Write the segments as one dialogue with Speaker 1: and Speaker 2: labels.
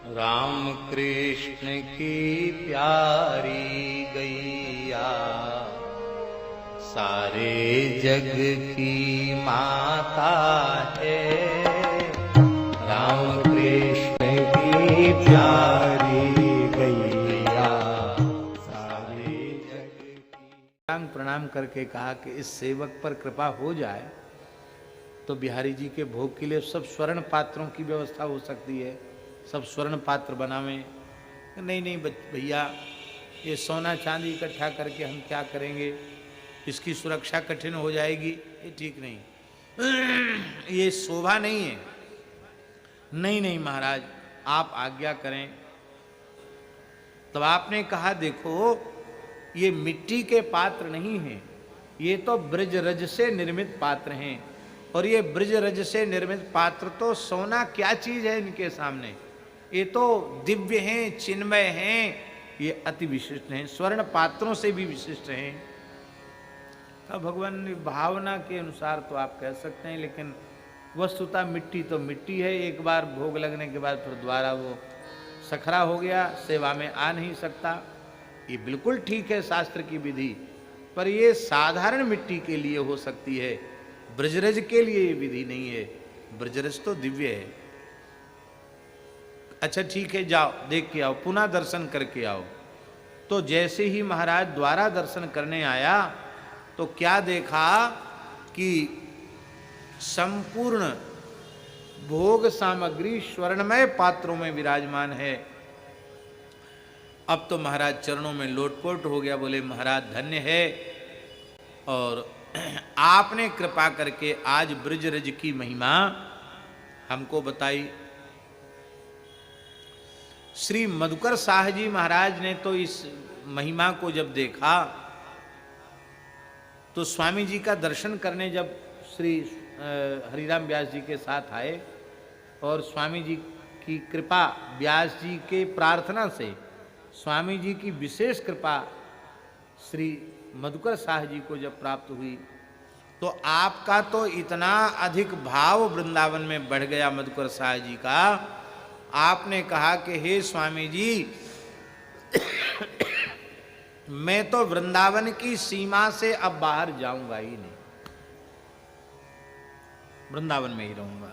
Speaker 1: राम कृष्ण की प्यारी गैया सारे जग की माता है। राम कृष्ण की प्यारी गैया सारे जग की। प्रणाम करके कहा कि इस सेवक पर कृपा हो जाए तो बिहारी जी के भोग के लिए सब स्वर्ण पात्रों की व्यवस्था हो सकती है, सब स्वर्ण पात्र बनावे। नहीं नहीं भैया, ये सोना चांदी इकट्ठा करके हम क्या करेंगे, इसकी सुरक्षा कठिन हो जाएगी, ये ठीक नहीं, ये शोभा नहीं है। नहीं नहीं महाराज, आप आज्ञा करें। तब आपने कहा देखो, ये मिट्टी के पात्र नहीं हैं, ये तो ब्रज रज से निर्मित पात्र हैं, और ये ब्रज रज से निर्मित पात्र तो सोना क्या चीज है इनके सामने, ये तो दिव्य हैं, चिन्मय हैं, ये अति विशिष्ट हैं, स्वर्ण पात्रों से भी विशिष्ट हैं। तो भगवान भावना के अनुसार तो आप कह सकते हैं, लेकिन वस्तुतः मिट्टी तो मिट्टी है, एक बार भोग लगने के बाद फिर दोबारा वो सखरा हो गया, सेवा में आ नहीं सकता। ये बिल्कुल ठीक है शास्त्र की विधि, पर ये साधारण मिट्टी के लिए हो सकती है, ब्रजरज के लिए ये विधि नहीं है। ब्रजरज तो दिव्य है। अच्छा ठीक है, जाओ देख के आओ, पुनः दर्शन करके आओ। तो जैसे ही महाराज द्वारा दर्शन करने आया तो क्या देखा कि संपूर्ण भोग सामग्री स्वर्णमय पात्रों में विराजमान है। अब तो महाराज चरणों में लोटपोट हो गया, बोले महाराज धन्य है, और आपने कृपा करके आज ब्रजरज की महिमा हमको बताई। श्री मधुकर शाह जी महाराज ने तो इस महिमा को जब देखा तो स्वामी जी का दर्शन करने जब श्री हरिराम व्यास जी के साथ आए, और स्वामी जी की कृपा, व्यास जी के प्रार्थना से स्वामी जी की विशेष कृपा श्री मधुकर शाह जी को जब प्राप्त हुई, तो आपका तो इतना अधिक भाव वृंदावन में बढ़ गया मधुकर शाह जी का। आपने कहा कि हे स्वामी जी, मैं तो वृंदावन की सीमा से अब बाहर जाऊंगा ही नहीं, वृंदावन में ही रहूंगा।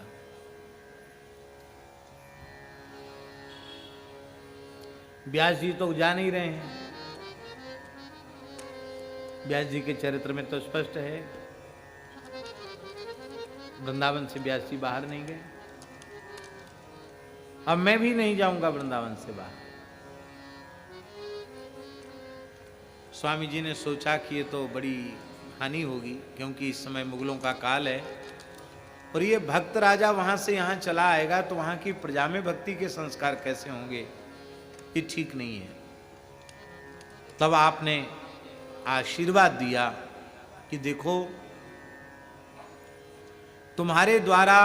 Speaker 1: व्यास जी तो जा नहीं रहे हैं, व्यास जी के चरित्र में तो स्पष्ट है, वृंदावन से व्यास जी बाहर नहीं गए। अब मैं भी नहीं जाऊंगा वृंदावन से बाहर। स्वामी जी ने सोचा कि ये तो बड़ी हानि होगी, क्योंकि इस समय मुगलों का काल है, और ये भक्त राजा वहां से यहां चला आएगा तो वहां की प्रजा में भक्ति के संस्कार कैसे होंगे, ये ठीक नहीं है। तब आपने आशीर्वाद दिया कि देखो, तुम्हारे द्वारा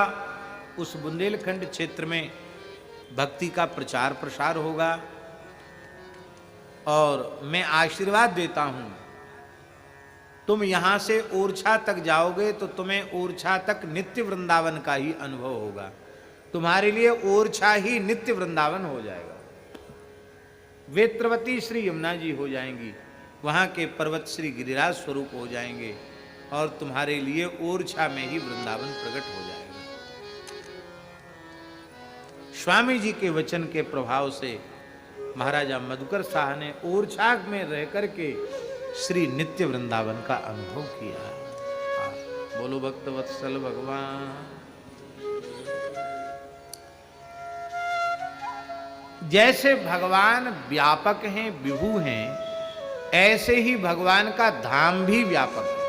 Speaker 1: उस बुंदेलखंड क्षेत्र में भक्ति का प्रचार प्रसार होगा, और मैं आशीर्वाद देता हूं, तुम यहां से ओरछा तक जाओगे तो तुम्हें ओरछा तक नित्य वृंदावन का ही अनुभव होगा, तुम्हारे लिए ओरछा ही नित्य वृंदावन हो जाएगा। वेत्रवती श्री यमुना जी हो जाएंगी, वहां के पर्वत श्री गिरिराज स्वरूप हो जाएंगे, और तुम्हारे लिए ओरछा में ही वृंदावन प्रकट हो जाएगा। स्वामी जी के वचन के प्रभाव से महाराजा मधुकर शाह ने ओरछा में रह करके श्री नित्य वृंदावन का अनुभव किया। बोलो भक्त वत्सल भगवान। जैसे भगवान व्यापक हैं, विभु हैं, ऐसे ही भगवान का धाम भी व्यापक है।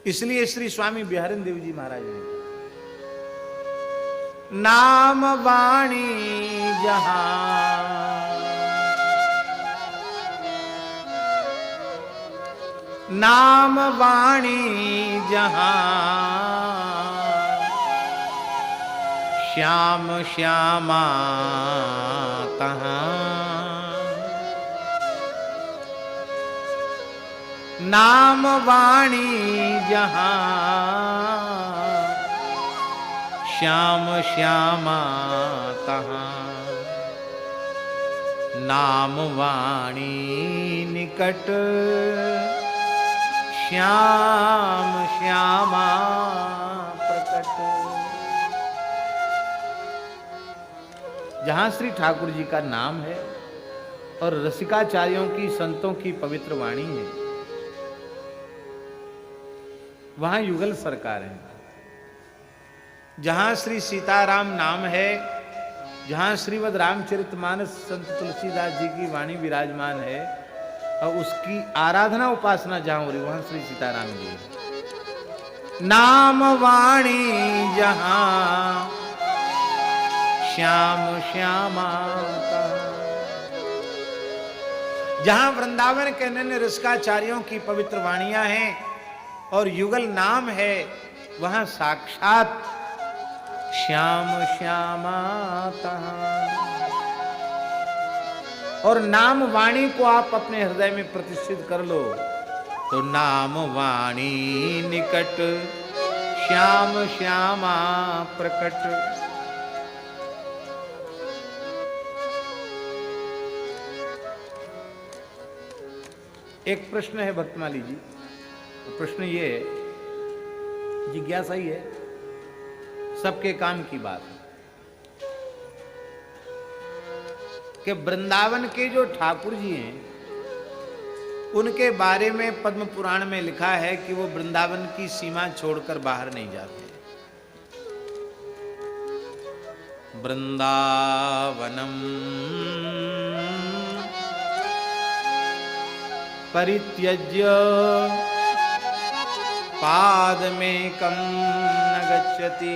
Speaker 1: इसलिए श्री स्वामी बिहारिन देव जी महाराज ने नाम वाणी जहां, नाम वाणी जहां, श्याम श्यामा तहां, नाम वाणी जहां श्याम श्यामा तहाँ, नाम वाणी निकट श्याम श्यामा प्रकट। जहां श्री ठाकुर जी का नाम है और रसिकाचार्यों की, संतों की पवित्र वाणी है, वहां युगल सरकार है। जहां श्री सीताराम नाम है, जहां श्रीमद् रामचरितमानस संत तुलसीदास जी की वाणी विराजमान है और उसकी आराधना उपासना जहां हो रही, वहां श्री सीताराम जी है। नाम वाणी जहां श्याम श्यामा तहाँ। जहां वृंदावन के अन्य रसिकाचार्यों की पवित्र वाणियां हैं और युगल नाम है, वहां साक्षात श्याम श्यामा तहाँ। और नाम वाणी को आप अपने हृदय में प्रतिष्ठित कर लो तो नाम वाणी निकट श्याम श्यामा प्रकट। एक प्रश्न है भक्तमाली जी, प्रश्न ये है, जिज्ञासा ही है, सबके काम की बात है कि वृंदावन के जो ठाकुर जी हैं, उनके बारे में पद्म पुराण में लिखा है कि वो वृंदावन की सीमा छोड़कर बाहर नहीं जाते। वृंदावनम परित्यज्य पाद में कम न गच्छति।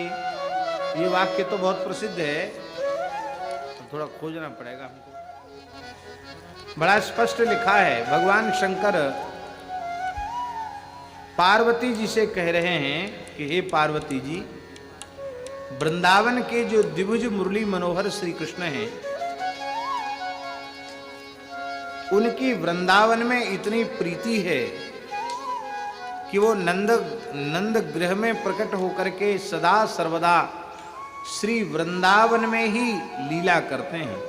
Speaker 1: ये वाक्य तो बहुत प्रसिद्ध है, तो थोड़ा खोजना पड़ेगा हमको। बड़ा स्पष्ट लिखा है, भगवान शंकर पार्वती जी से कह रहे हैं कि हे पार्वती जी, वृंदावन के जो द्विभुज मुरली मनोहर श्री कृष्ण हैं, उनकी वृंदावन में इतनी प्रीति है कि वो नंद गृह में प्रकट होकर के सदा सर्वदा श्री वृंदावन में ही लीला करते हैं।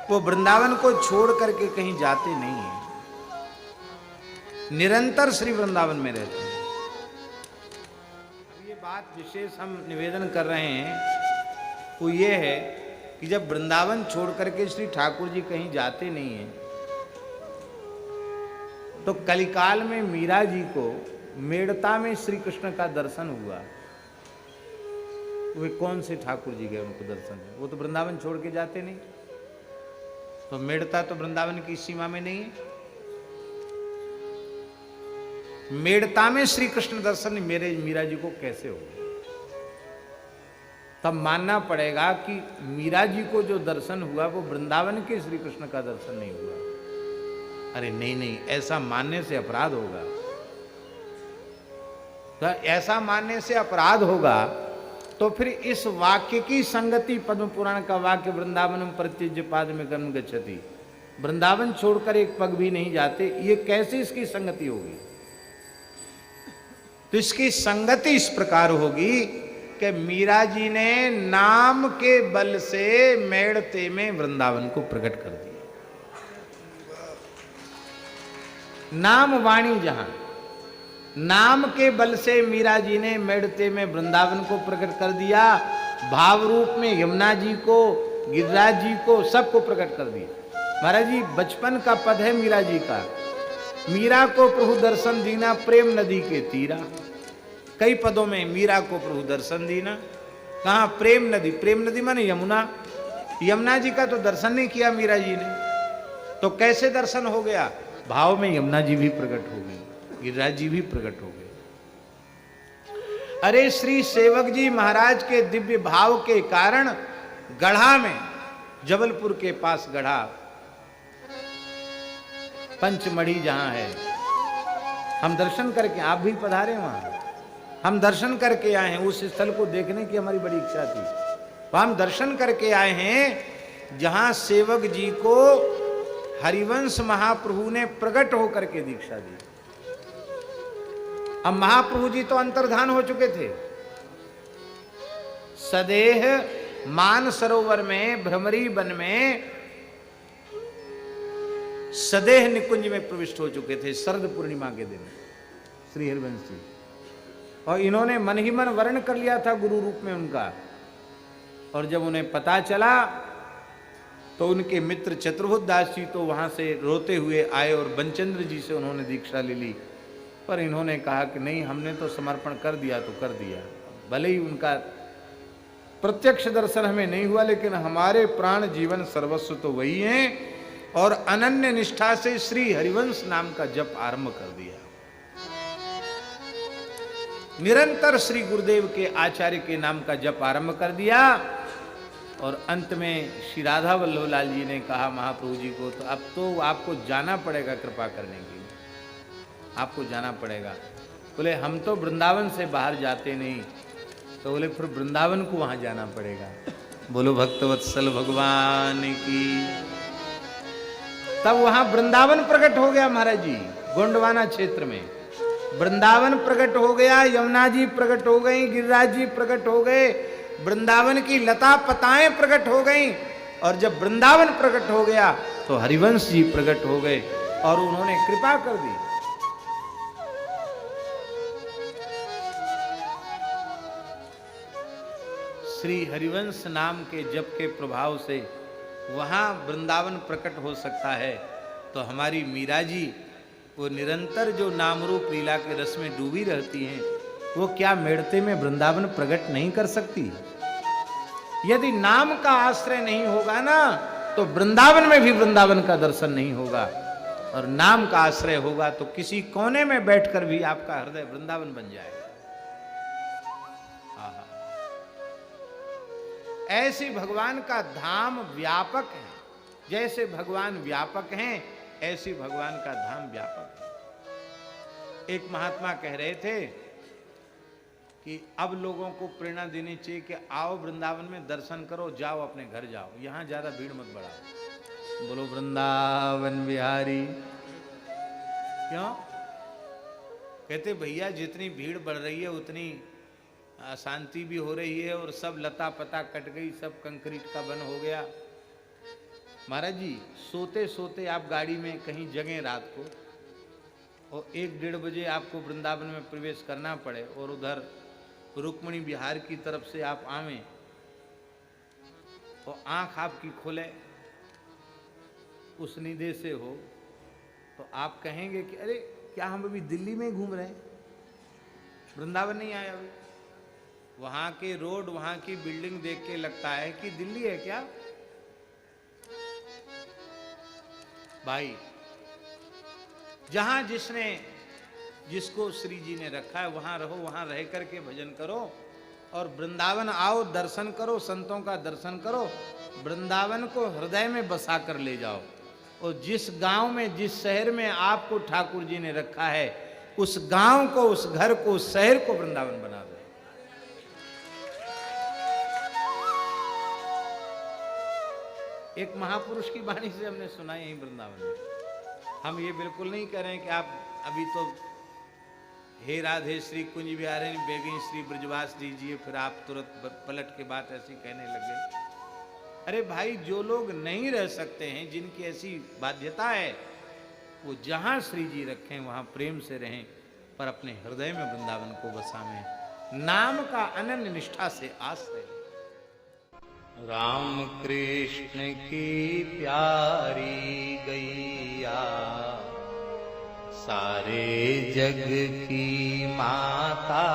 Speaker 1: वो वृंदावन को छोड़ करके कहीं जाते नहीं हैं, निरंतर श्री वृंदावन में रहते हैं। अब ये बात विशेष हम निवेदन कर रहे हैं वो ये है कि जब वृंदावन छोड़ करके श्री ठाकुर जी कहीं जाते नहीं हैं, तो कलिकाल में मीरा जी को मेड़ता में श्री कृष्ण का दर्शन हुआ। वे कौन से ठाकुर जी गए उनको दर्शन है? वो तो वृंदावन छोड़ के जाते नहीं, तो मेड़ता तो वृंदावन की सीमा में नहीं है। मेड़ता में श्री कृष्ण दर्शन मेरे मीरा जी को कैसे हो? तब मानना पड़ेगा कि मीरा जी को जो दर्शन हुआ वो वृंदावन के श्री कृष्ण का दर्शन नहीं हुआ। अरे नहीं, ऐसा मानने से अपराध होगा। तो ऐसा मानने से अपराध होगा तो फिर इस वाक्य की संगति, पद्म पुराण का वाक्य वृंदावनम परित्यज्य पाद में गम गच्छति, वृंदावन छोड़कर एक पग भी नहीं जाते, ये कैसे इसकी संगति होगी? तो इसकी संगति इस प्रकार होगी कि मीरा जी ने नाम के बल से मेड़ते में वृंदावन को प्रकट कर दिया। नाम वाणी जहां, नाम के बल से मीरा जी ने मेड़ते में वृंदावन को प्रकट कर दिया। भाव रूप में यमुना जी को, गिरिराज जी को, सबको प्रकट कर दिया। महाराज जी, बचपन का पद है मीरा जी का, मीरा को प्रभु दर्शन दीना प्रेम नदी के तीरा। कई पदों में मीरा को प्रभु दर्शन दीना, कहा प्रेम नदी, प्रेम नदी माने यमुना। यमुना जी का तो दर्शन नहीं किया मीरा जी ने, तो कैसे दर्शन हो गया? भाव में यमुना जी भी प्रकट हो गई, गिरिराज जी भी प्रकट हो गए। अरे श्री सेवक जी महाराज के दिव्य भाव के कारण गढ़ा में, जबलपुर के पास गढ़ा, पंचमढ़ी जहां है, हम दर्शन करके, आप भी पधारे वहां, हम दर्शन करके आए हैं। उस स्थल को देखने की हमारी बड़ी इच्छा थी, तो हम दर्शन करके आए हैं जहां सेवक जी को हरिवंश महाप्रभु ने प्रकट होकर के दीक्षा दी। अब महाप्रभु जी तो अंतर्धान हो चुके थे, सदेह मान सरोवर में, भ्रमरी वन में, सदेह निकुंज में प्रविष्ट हो चुके थे शरद पूर्णिमा के दिन श्री हरिवंश जी। और इन्होंने मन ही मन वर्ण कर लिया था गुरु रूप में उनका। और जब उन्हें पता चला तो उनके मित्र चतुर्भुज दास जी तो वहां से रोते हुए आए और बंचंद्र जी से उन्होंने दीक्षा ले ली। पर इन्होंने कहा कि नहीं, हमने तो समर्पण कर दिया तो कर दिया, भले ही उनका प्रत्यक्ष दर्शन हमें नहीं हुआ, लेकिन हमारे प्राण जीवन सर्वस्व तो वही हैं। और अनन्य निष्ठा से श्री हरिवंश नाम का जप आरंभ कर दिया। निरंतर श्री गुरुदेव के आचार्य के नाम का जप आरंभ कर दिया। और अंत में श्री राधा वल्लभ लाल जी ने कहा महाप्रभु जी को, तो अब तो आपको जाना पड़ेगा कृपा करने के लिए, आपको जाना पड़ेगा। बोले हम तो वृंदावन से बाहर जाते नहीं। तो बोले फिर वृंदावन को वहां जाना पड़ेगा। बोलो भक्तवत्सल भगवान की। तब वहां वृंदावन प्रकट हो गया महाराज जी, गोंडवाना क्षेत्र में वृंदावन प्रकट हो गया, यमुना जी प्रकट हो गई, गिरिराज जी प्रकट हो गए, वृंदावन की लता पताएं प्रकट हो गईं। और जब वृंदावन प्रकट हो गया तो हरिवंश जी प्रकट हो गए और उन्होंने कृपा कर दी। श्री हरिवंश नाम के जप के प्रभाव से वहां वृंदावन प्रकट हो सकता है। तो हमारी मीरा जी वो निरंतर जो नाम रूप लीला के रस में डूबी रहती हैं, वो क्या मेड़ते में वृंदावन प्रकट नहीं कर सकती? यदि नाम का आश्रय नहीं होगा ना, तो वृंदावन में भी वृंदावन का दर्शन नहीं होगा। और नाम का आश्रय होगा तो किसी कोने में बैठकर भी आपका हृदय वृंदावन बन जाएगा। ऐसे भगवान का धाम व्यापक है। जैसे भगवान व्यापक हैं, ऐसे भगवान का धाम व्यापक है। एक महात्मा कह रहे थे कि अब लोगों को प्रेरणा देनी चाहिए कि आओ वृंदावन में दर्शन करो, जाओ अपने घर जाओ, यहां ज्यादा भीड़ मत बढ़ाओ। बोलो वृंदावन बिहारी। क्यों कहते भैया जितनी भीड़ बढ़ रही है उतनी अशांति भी हो रही है, और सब लता पता कट गई, सब कंक्रीट का बन हो गया। महाराज जी सोते सोते आप गाड़ी में कहीं जगें रात को और 1-1:30 बजे आपको वृंदावन में प्रवेश करना पड़े, और उधर रुक्मिणी बिहार की तरफ से आप आवें और आंख आपकी खुले उस निदे से हो, तो आप कहेंगे कि अरे क्या हम अभी दिल्ली में घूम रहे हैं, वृंदावन नहीं आए अभी। वहां के रोड, वहां की बिल्डिंग देख के लगता है कि दिल्ली है क्या भाई। जहां जिसको श्री जी ने रखा है वहां रहो, वहां रह करके भजन करो, और वृंदावन आओ, दर्शन करो, संतों का दर्शन करो, वृंदावन को हृदय में बसा कर ले जाओ। और जिस गांव में, जिस शहर में आपको ठाकुर जी ने रखा है, उस गांव को, उस घर को, उस शहर को वृंदावन बना दो। एक महापुरुष की वाणी से हमने सुना यही वृंदावन में। हम ये बिल्कुल नहीं कह रहे हैं कि आप अभी तो हे राधे श्री कुंज बिहारी बेगी श्री ब्रजवास दीजिए, फिर आप तुरंत पलट के बात ऐसी कहने लगे। अरे भाई, जो लोग नहीं रह सकते हैं, जिनकी ऐसी बाध्यता है, वो जहां श्री जी रखें वहां प्रेम से रहें, पर अपने हृदय में वृंदावन को बसावें। नाम का अनन्य निष्ठा से आश्रय। राम कृष्ण की प्यारी गैया, सारे जग की माता